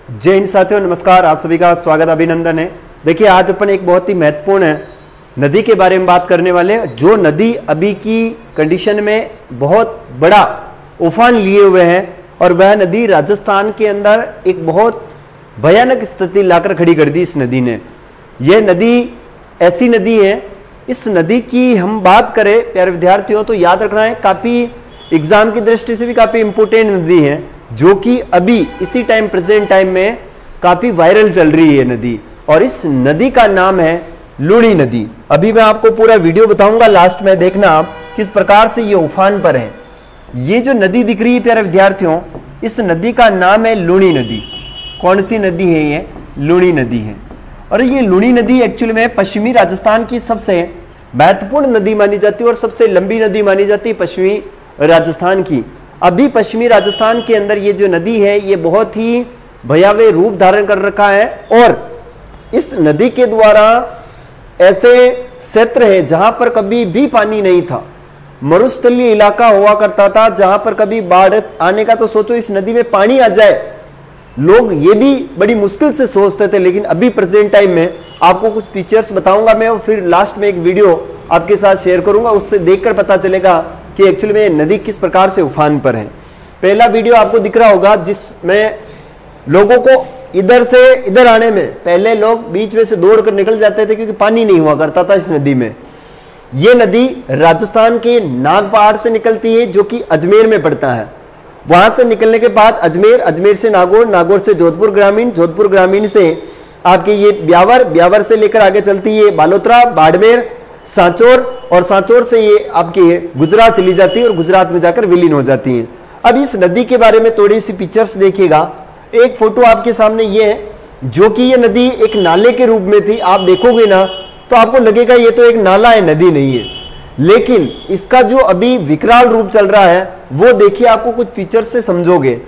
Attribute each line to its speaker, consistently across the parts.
Speaker 1: जय हिंद साथियों, नमस्कार। आप सभी का स्वागत अभिनंदन है। देखिए, आज अपन एक बहुत ही महत्वपूर्ण नदी के बारे में बात करने वाले हैं, जो नदी अभी की कंडीशन में बहुत बड़ा उफान लिए हुए है और वह नदी राजस्थान के अंदर एक बहुत भयानक स्थिति लाकर खड़ी कर दी इस नदी ने। यह नदी ऐसी नदी है, इस नदी की हम बात करें प्यारे विद्यार्थियों तो याद रखना है, काफ़ी एग्जाम की दृष्टि से भी काफ़ी इंपोर्टेंट नदी है, जो कि अभी इसी टाइम प्रेजेंट टाइम में काफ़ी वायरल चल रही है नदी। और इस नदी का नाम है लूणी नदी। अभी मैं आपको पूरा वीडियो बताऊंगा, लास्ट में देखना आप किस प्रकार से ये उफान पर है। ये जो नदी दिख रही है प्यारे विद्यार्थियों, इस नदी का नाम है लूणी नदी। कौन सी नदी है ये? लूणी नदी है। और ये लूणी नदी एक्चुअली में पश्चिमी राजस्थान की सबसे महत्वपूर्ण नदी मानी जाती है और सबसे लंबी नदी मानी जाती है पश्चिमी राजस्थान की। अभी पश्चिमी राजस्थान के अंदर ये जो नदी है ये बहुत ही भयावह रूप धारण कर रखा है और इस नदी के द्वारा ऐसे क्षेत्र है जहां पर कभी भी पानी नहीं था, मरुस्थलीय इलाका हुआ करता था, जहां पर कभी बाढ़ आने का तो सोचो इस नदी में पानी आ जाए, लोग ये भी बड़ी मुश्किल से सोचते थे। लेकिन अभी प्रेजेंट टाइम में आपको कुछ पिक्चर्स बताऊंगा मैं और फिर लास्ट में एक वीडियो आपके साथ शेयर करूंगा, उससे देखकर पता चलेगा कि एक्चुअली में नदी किस प्रकार से उफान पर है। पहला वीडियो आपको दिख रहा होगा जिसमें लोगों को इधर से इधर आने में पहले लोग बीच में से दौड़ कर निकल जाते थे क्योंकि पानी नहीं हुआ करता था इस नदी में। यह नदी राजस्थान के नाग पहाड़ से निकलती है जो कि अजमेर में पड़ता है। वहां से निकलने के बाद अजमेर, अजमेर से नागौर, नागौर से जोधपुर ग्रामीण, जोधपुर ग्रामीण से आपके ये ब्यावर, ब्यावर से लेकर आगे चलती है बालोतरा, बाड़मेर, सांचौर और सांचौर से ये आपके गुजरात चली जाती है और गुजरात में जाकर विलीन हो जाती है। अब इस नदी के बारे में थोड़ी सी पिक्चर्स देखिएगा। एक फोटो आपके सामने ये है जो कि ये नदी एक नाले के रूप में थी। आप देखोगे ना तो आपको लगेगा ये तो एक नाला है, नदी नहीं है, लेकिन इसका जो अभी विकराल रूप चल रहा है वो देखिए, आपको कुछ पिक्चर्स से समझोगे।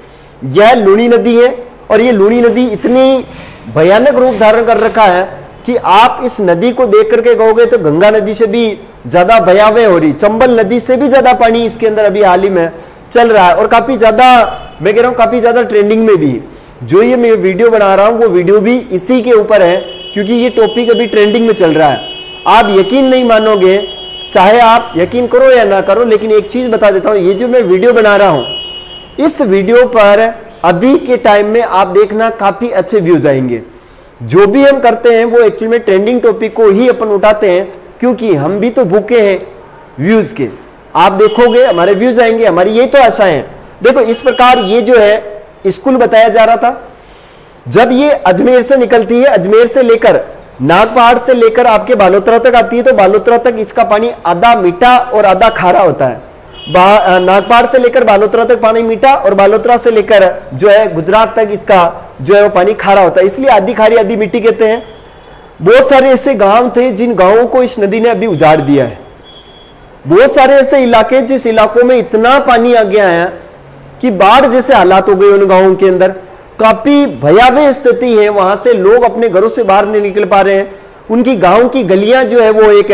Speaker 1: यह लूणी नदी है और ये लूणी नदी इतनी भयानक रूप धारण कर रखा है कि आप इस नदी को देख करके कहोगे तो गंगा नदी से भी ज्यादा भयावह हो रही, चंबल नदी से भी ज्यादा पानी इसके अंदर अभी हाल ही में चल रहा है और काफी ज्यादा, मैं कह रहा हूं काफी ज्यादा ट्रेंडिंग में भी। जो ये मैं वीडियो बना रहा हूं वो वीडियो भी इसी के ऊपर है क्योंकि ये टॉपिक अभी ट्रेंडिंग में चल रहा है। आप यकीन नहीं मानोगे, चाहे आप यकीन करो या ना करो, लेकिन एक चीज बता देता हूं, ये जो मैं वीडियो बना रहा हूं इस वीडियो पर अभी के टाइम में आप देखना काफी अच्छे व्यूज आएंगे। जो भी हम करते हैं वो एक्चुअली में ट्रेंडिंग टॉपिक को ही अपन उठाते हैं क्योंकि हम भी तो भूखे हैं व्यूज के। आप देखोगे हमारे व्यूज आएंगे, हमारी ये तो आशा है। देखो इस प्रकार ये जो है स्कूल बताया जा रहा था, जब ये अजमेर से निकलती है, अजमेर से लेकर नागपहाड़ से लेकर आपके बालोतरा तक आती है तो बालोतरा तक इसका पानी आधा मीठा और आधा खारा होता है। नागपहाड़ से लेकर बालोतरा तक पानी मीठा और बालोतरा से लेकर जो है गुजरात तक इसका जो है वो पानी खारा होता है, इसलिए आधी खारी आधी मिट्टी कहते हैं। बहुत सारे ऐसे गांव थे जिन गांवों को इस नदी ने अभी उजाड़ दिया है। बहुत सारे ऐसे इलाके जिस इलाकों में इतना पानी आ गया है कि बाढ़ जैसे हालात हो गए उन गांवों के अंदर, काफी भयावह स्थिति है। वहां से लोग अपने घरों से बाहर नहीं निकल पा रहे हैं। उनकी गांव की गलियां जो है वो एक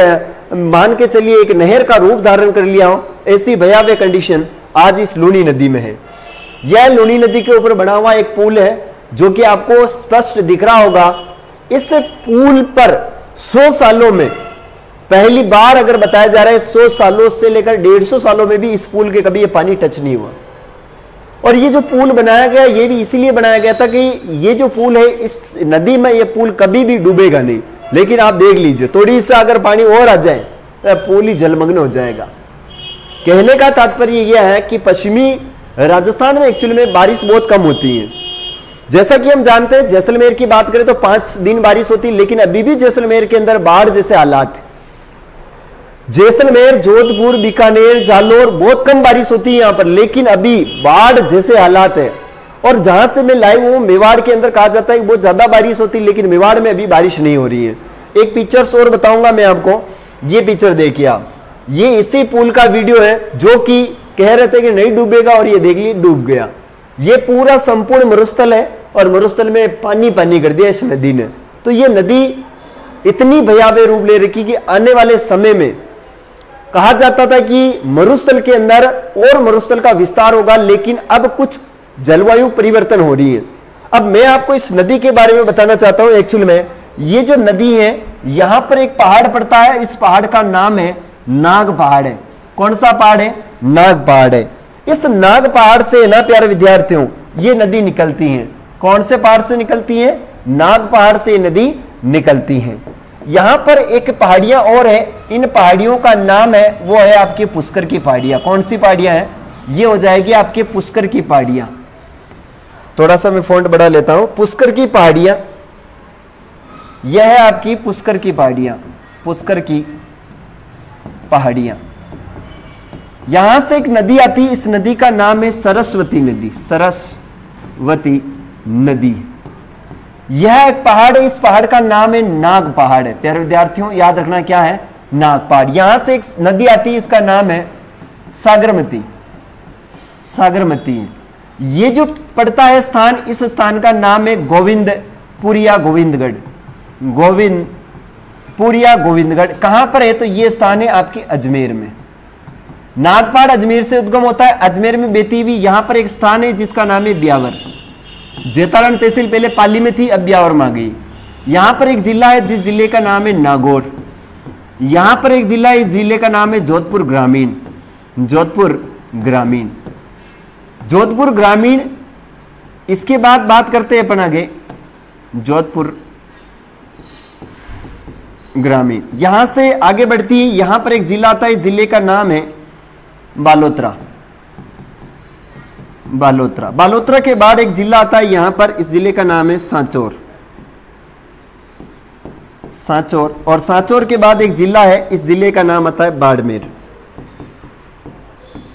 Speaker 1: मान के चलिए एक नहर का रूप धारण कर लिया हो, ऐसी भयावह कंडीशन आज इस लूणी नदी में है। यह लूणी नदी के ऊपर बना हुआ एक पुल है जो कि आपको स्पष्ट दिख रहा होगा। इस पुल पर 100 सालों में पहली बार अगर बताया जा रहा है, 100 सालों से लेकर 150 सालों में भी इस पुल के कभी ये पानी टच नहीं हुआ। और ये जो पुल बनाया गया ये भी इसीलिए बनाया गया था कि ये जो पुल है इस नदी में ये पुल कभी भी डूबेगा नहीं। लेकिन आप देख लीजिए, थोड़ी सा अगर पानी और आ जाए तो पुल ही जलमग्न हो जाएगा। कहने का तात्पर्य यह है कि पश्चिमी राजस्थान में एक्चुअली में बारिश बहुत कम होती है। जैसा कि हम जानते हैं, जैसलमेर की बात करें तो 5 दिन बारिश होती है, लेकिन अभी भी जैसलमेर के अंदर बाढ़ जैसे हालात है। जैसलमेर, जोधपुर, बीकानेर, जालोर बहुत कम बारिश होती है यहां पर, लेकिन अभी बाढ़ जैसे हालात है। और जहां से मैं लाइव हूं मेवाड़ के अंदर कहा जाता है कि बहुत ज्यादा बारिश होती है, लेकिन मेवाड़ में अभी बारिश नहीं हो रही है। एक पिक्चर्स और बताऊंगा मैं आपको, ये पिक्चर देखिए आप, ये इसी पुल का वीडियो है जो कि कह रहे थे कि नहीं डूबेगा और ये देख लीजिए डूब गया। ये पूरा संपूर्ण मरुस्थल है और मरुस्थल में पानी पानी कर दिया इस नदी ने। तो ये नदी इतनी भयावह रूप ले रखी कि आने वाले समय में कहा जाता था कि मरुस्थल के अंदर और मरुस्थल का विस्तार होगा, लेकिन अब कुछ जलवायु परिवर्तन हो रही है। अब मैं आपको इस नदी के बारे में बताना चाहता हूं। एक्चुअल में ये जो नदी है, यहां पर एक पहाड़ पड़ता है, इस पहाड़ का नाम है नाग पहाड़ है। कौन सा पहाड़ है? नाग पहाड़ है। इस नाग पहाड़ से ना प्यारे विद्यार्थियों ये नदी निकलती है। कौन से पहाड़ से निकलती है? नाग पहाड़ से नदी निकलती है। यहां पर एक पहाड़ियां और है, इन पहाड़ियों का नाम है वो है आपके पुष्कर की पहाड़ियां। कौन सी पहाड़ियां हैं? ये हो जाएगी आपके पुष्कर की पहाड़ियां। थोड़ा सा मैं फॉन्ट बढ़ा लेता हूं। पुष्कर की पहाड़ियां, यह है आपकी पुष्कर की पहाड़ियां। पुष्कर की पहाड़ियां, यहां से एक नदी आती है, इस नदी का नाम है सरस्वती नदी। सरस्वती नदी, यह एक पहाड़ है, इस पहाड़ का नाम है नाग पहाड़ है। प्यारे विद्यार्थियों याद रखना क्या है? नाग पहाड़। यहां से एक नदी आती है, इसका नाम है सागरमती। सागरमती है। ये जो पड़ता है स्थान, इस स्थान का नाम है गोविंदपुरिया गोविंदगढ़। गोविंदपुरिया गोविंदगढ़ कहां पर है? तो ये स्थान है आपके अजमेर में। नागपहाड़ अजमेर से उद्गम होता है, अजमेर में बेती हुई यहां पर एक स्थान है जिसका नाम है ब्यावर। जेतारण तहसील पहले पाली में थी, अब ब्यावर में आ गई। यहां पर एक जिला है जिस जिले का नाम है नागौर। यहां पर एक जिला है, इस जिले का नाम है जोधपुर ग्रामीण। जोधपुर ग्रामीण, जोधपुर ग्रामीण। इसके बाद बात करते हैं अपन आगे जोधपुर ग्रामीण। यहां से आगे बढ़ती है, यहां पर एक जिला आता है, जिले का नाम है बालोतरा। बालोतरा, बालोतरा के बाद एक जिला आता है यहां पर, इस जिले का नाम है सांचौर। सांचौर, और सांचौर के बाद एक जिला है, इस जिले का नाम आता है बाड़मेर।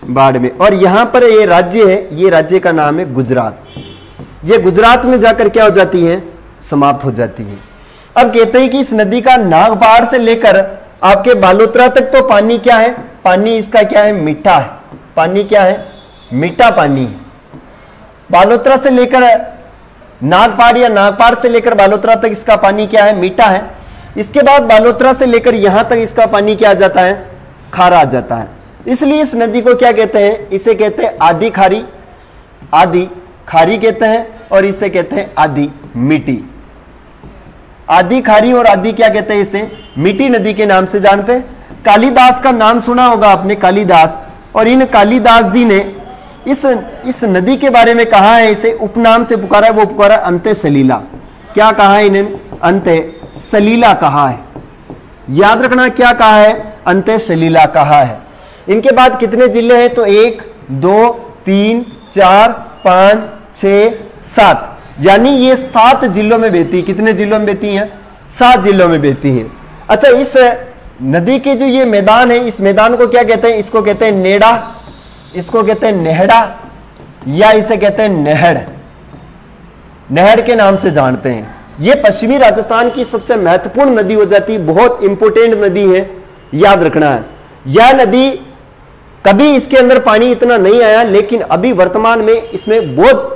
Speaker 1: बाड़मेर, और यहां पर ये राज्य है, ये राज्य का नाम है गुजरात। ये गुजरात में जाकर क्या हो जाती है? समाप्त हो जाती है। अब कहते हैं कि इस नदी का नाग पहाड़ से लेकर आपके बालोतरा तक तो पानी क्या है? पानी इसका क्या है? मीठा है। पानी क्या है? मीठा पानी है। बालोतरा से लेकर नागपहाड़ या नागपहाड़ से लेकर बालोतरा तक इसका पानी क्या है? मीठा है। इसके बाद बालोतरा से लेकर यहां तक इसका पानी क्या आ जाता है? खारा आ जाता है। इसलिए इस नदी को क्या कहते हैं? इसे कहते हैं आधी खारी। आधी खारी कहते हैं, और इसे कहते हैं आधी मीठी। आधी खारी और आधी क्या कहते हैं? इसे मीठी नदी के नाम से जानते हैं। कालिदास का नाम सुना होगा आपने, कालिदास। और इन कालिदास जी ने इस नदी के बारे में कहा है, इसे उपनाम से पुकारा है, वो पुकारा अंते सलीला। क्या कहा है इन्हें? अंते सलीला कहा है। याद रखना क्या कहा है? अंते सलीला कहा है। इनके बाद कितने जिले हैं? तो 1 2 3 4 5 6 7, यानी ये 7 जिलों में बहती। कितने जिलों में बहती हैं? 7 जिलों में बहती हैं। अच्छा, इस नदी के जो ये मैदान है, इस मैदान को क्या कहते हैं? इसको कहते हैं नेड़ा, इसको कहते हैं नेहड़ा, या इसे कहते हैं नहड़। नहड़ के नाम से जानते हैं। ये पश्चिमी राजस्थान की सबसे महत्वपूर्ण नदी हो जाती है, बहुत इंपोर्टेंट नदी है, याद रखना है। यह नदी कभी इसके अंदर पानी इतना नहीं आया, लेकिन अभी वर्तमान में इसमें बहुत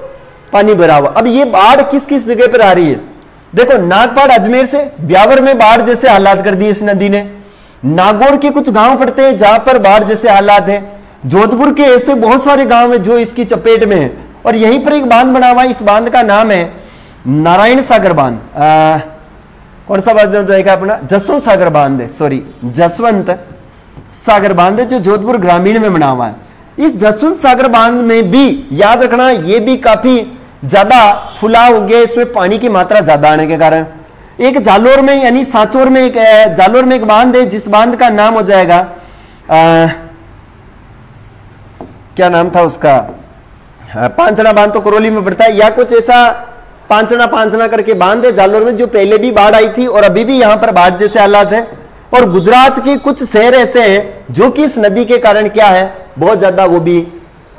Speaker 1: पानी भरा हुआ। अब ये बाढ़ किस किस जगह पर आ रही है? देखो, नागपहाड़ अजमेर से ब्यावर में बाढ़ जैसे हालात कर दिए इस नदी ने। नागौर के कुछ गांव पड़ते हैं जहां पर बाढ़ जैसे हालात है। जोधपुर के ऐसे बहुत सारे गांव हैं जो इसकी चपेट में है। और यहीं पर एक बांध बना हुआ है, इस बांध का नाम है नारायण सागर बांध। कौन सा बांध जाएगा अपना? जसवंत सागर बांध है, सॉरी जसवंत सागर बांध है, जो जोधपुर ग्रामीण में बना हुआ है। इस जसवंत सागर बांध में भी याद रखना, ये भी काफी ज्यादा फुला हो गया, इसमें पानी की मात्रा ज्यादा आने के कारण। एक जालोर में यानी सांचौर में एक जालोर में एक बांध है, जिस बांध का नाम हो जाएगा क्या नाम था उसका? पांचना बांध तो करौली में पड़ता है, या कुछ ऐसा पांचना करके बांध है जालोर में, जो पहले भी बाढ़ आई थी और अभी भी यहां पर बाढ़ जैसे हालात है। और गुजरात के कुछ शहर ऐसे हैं जो कि इस नदी के कारण क्या है? बहुत ज्यादा, वो भी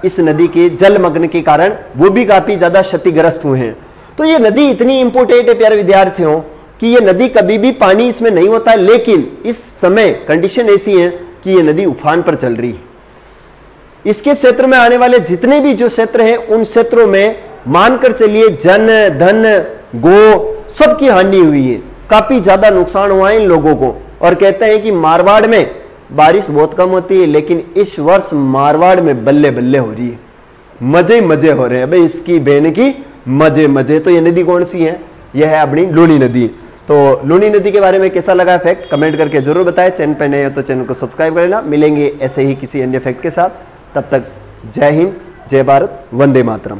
Speaker 1: इस नदी के जलमग्न के कारण वो भी काफी ज्यादा क्षतिग्रस्त हुए हैं। तो ये नदी इतनी इंपोर्टेंट है प्यारे विद्यार्थियों कि ये नदी कभी भी पानी इसमें नहीं होता है, लेकिन इस समय कंडीशन ऐसी है कि ये नदी उफान पर चल रही है। इसके क्षेत्र में आने वाले जितने भी जो क्षेत्र हैं, उन क्षेत्रों में मानकर चलिए जन धन गो सबकी हानि हुई है, काफी ज्यादा नुकसान हुआ है इन लोगों को। और कहते हैं कि मारवाड़ में बारिश बहुत कम होती है, लेकिन इस वर्ष मारवाड़ में बल्ले बल्ले हो रही है, मजे ही मजे हो रहे हैं भाई, इसकी बहन की मजे मजे। तो ये नदी कौन सी है? यह है अपनी लूनी नदी। तो लूनी नदी के बारे में कैसा लगा फैक्ट कमेंट करके जरूर बताएं। चैनल पर नए हो तो चैनल को सब्सक्राइब कर लेना। मिलेंगे ऐसे ही किसी अन्य फैक्ट के साथ, तब तक जय हिंद, जय भारत, वंदे मातरम।